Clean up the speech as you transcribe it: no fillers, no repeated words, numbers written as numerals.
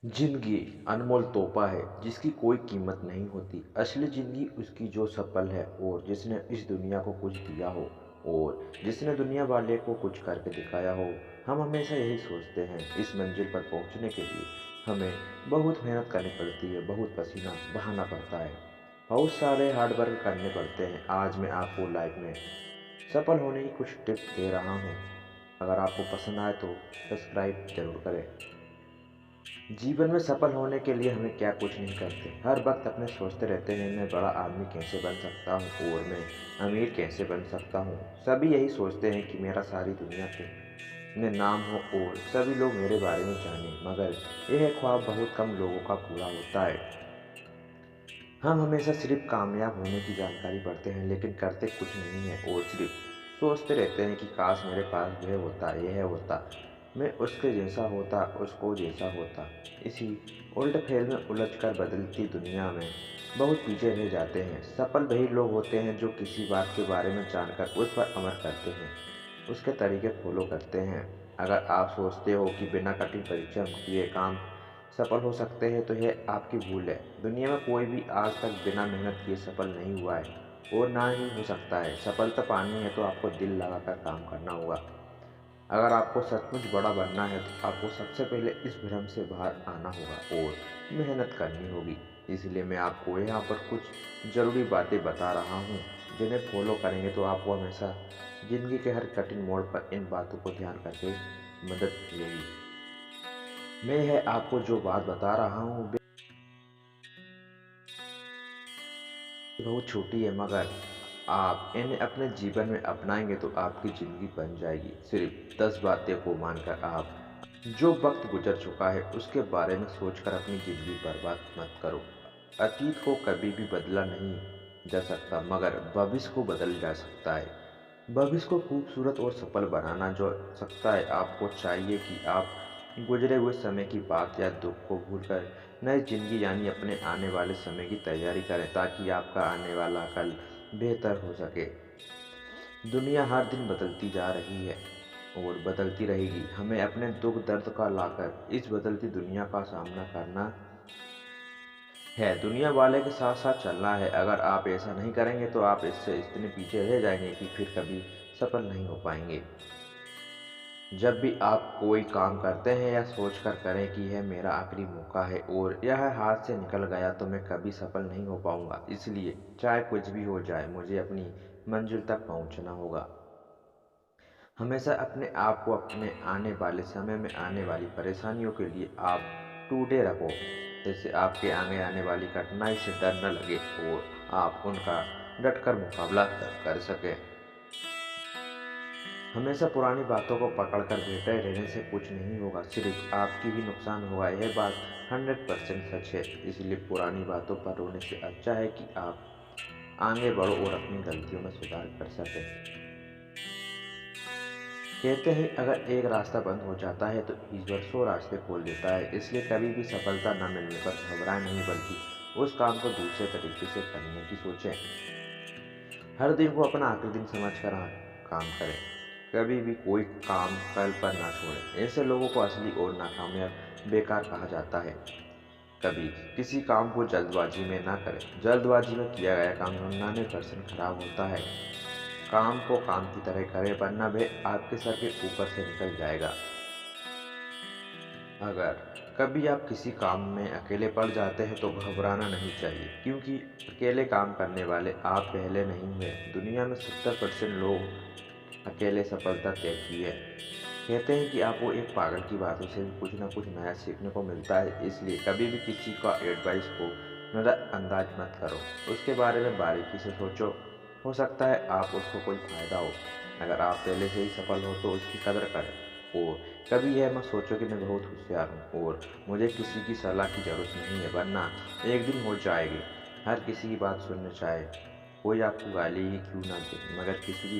जिंदगी अनमोल तोहफा है जिसकी कोई कीमत नहीं होती। असली जिंदगी उसकी जो सफल है और जिसने इस दुनिया को कुछ दिया हो और जिसने दुनिया वाले को कुछ करके दिखाया हो। हम हमेशा यही सोचते हैं, इस मंजिल पर पहुंचने के लिए हमें बहुत मेहनत करनी पड़ती है, बहुत पसीना बहाना पड़ता है, बहुत सारे हार्ड वर्क करने पड़ते हैं। आज मैं आपको लाइफ में सफल होने की कुछ टिप्स दे रहा हूँ। अगर आपको पसंद आए तो सब्सक्राइब जरूर करें। जीवन में सफल होने के लिए हमें क्या कुछ नहीं करते, हर वक्त अपने सोचते रहते हैं मैं बड़ा आदमी कैसे बन सकता हूँ और मैं अमीर कैसे बन सकता हूँ। सभी यही सोचते हैं कि मेरा सारी दुनिया में नाम हो और सभी लोग मेरे बारे में जानें, मगर यह ख्वाब बहुत कम लोगों का पूरा होता है। हम हमेशा सिर्फ कामयाब होने की जानकारी पढ़ते हैं लेकिन करते कुछ नहीं है और सिर्फ सोचते रहते हैं कि काश मेरे पास वह होता, यह होता, मैं उसके जैसा होता, उसको जैसा होता। इसी उल्ट फेल में उलझकर बदलती दुनिया में बहुत पीछे रह जाते हैं। सफल वही लोग होते हैं जो किसी बात के बारे में जानकर उस पर अमल करते हैं, उसके तरीके फॉलो करते हैं। अगर आप सोचते हो कि बिना कठिन परिश्रम किए काम सफल हो सकते हैं तो यह आपकी भूल है। दुनिया में कोई भी आज तक बिना मेहनत किए सफल नहीं हुआ है और ना ही हो सकता है। सफलता पानी है तो आपको दिल लगाकर काम करना होगा। अगर आपको सचमुच बड़ा बनना है तो आपको सबसे पहले इस भ्रम से बाहर आना होगा और मेहनत करनी होगी। इसलिए मैं आपको यहाँ पर कुछ ज़रूरी बातें बता रहा हूँ, जिन्हें फॉलो करेंगे तो आपको हमेशा ज़िंदगी के हर कठिन मोड़ पर इन बातों को ध्यान करके मदद मिलेगी। मैं यह आपको जो बात बता रहा हूँ बहुत छोटी है, मगर आप इन्हें अपने जीवन में अपनाएंगे तो आपकी ज़िंदगी बन जाएगी। सिर्फ 10 बातें को मानकर आप जो वक्त गुजर चुका है उसके बारे में सोचकर अपनी ज़िंदगी बर्बाद मत करो। अतीत को कभी भी बदला नहीं जा सकता, मगर भविष्य को बदल जा सकता है। भविष्य को खूबसूरत और सफल बनाना जो सकता है, आपको चाहिए कि आप गुजरे हुए समय की बात या दुख को भूलकर नई जिंदगी यानी अपने आने वाले समय की तैयारी करें, ताकि आपका आने वाला कल बेहतर हो सके। दुनिया हर दिन बदलती जा रही है और बदलती रहेगी। हमें अपने दुख दर्द का लाकर इस बदलती दुनिया का सामना करना है, दुनिया वाले के साथ साथ चलना है। अगर आप ऐसा नहीं करेंगे तो आप इससे इतने पीछे रह जाएंगे कि फिर कभी सफल नहीं हो पाएंगे। जब भी आप कोई काम करते हैं या सोच कर करें कि यह मेरा आखिरी मौका है और यह हाथ से निकल गया तो मैं कभी सफल नहीं हो पाऊंगा। इसलिए चाहे कुछ भी हो जाए, मुझे अपनी मंजिल तक पहुंचना होगा। हमेशा अपने आप को अपने आने वाले समय में आने वाली परेशानियों के लिए आप टूटे रखो, जिससे आपके आगे आने वाली कठिनाई से डर न लगे और आप उनका डटकर मुकाबला कर सकें। हमेशा पुरानी बातों को पकड़कर बैठे रहने से कुछ नहीं होगा, सिर्फ आपकी ही नुकसान होगा। यह बात 100% सच है। इसलिए पुरानी बातों पर रोने से अच्छा है कि आप आगे बढ़ो और अपनी गलतियों में सुधार कर सकें। कहते हैं अगर एक रास्ता बंद हो जाता है तो ईश्वर 100 रास्ते खोल देता है। इसलिए कभी भी सफलता न मिलने पर घबराएं नहीं, बल्कि उस काम को दूसरे तरीके से करने की सोचें। हर दिन को अपना आखिरी दिन समझकर काम करें। कभी भी कोई काम कल पर ना छोड़ें। ऐसे लोगों को असली और नाकामयाब बेकार कहा जाता है। कभी किसी काम को जल्दबाजी में ना करें। जल्दबाजी में किया गया काम 99% खराब होता है। काम को काम की तरह करें, वरना वह आपके सर के ऊपर से निकल जाएगा। अगर कभी आप किसी काम में अकेले पड़ जाते हैं तो घबराना नहीं चाहिए, क्योंकि अकेले काम करने वाले आप पहले नहीं हुए। दुनिया में 70% लोग अकेले सफलता तय की है। कहते हैं कि आपको एक पागल की बातों से भी कुछ ना कुछ नया सीखने को मिलता है। इसलिए कभी भी किसी का एडवाइस को नज़रअंदाज मत करो, उसके बारे में बारीकी से सोचो। हो सकता है आप उसको कोई फ़ायदा हो। अगर आप पहले से ही सफल हो तो उसकी कदर करें और कभी यह मत सोचो कि मैं बहुत होशियार हूँ और मुझे किसी की सलाह की ज़रूरत नहीं है, वरना एक दिन हो जाएगी। हर किसी की बात सुननी चाहे, कोई आपको गाली ही क्यों ना दे, मगर किसी की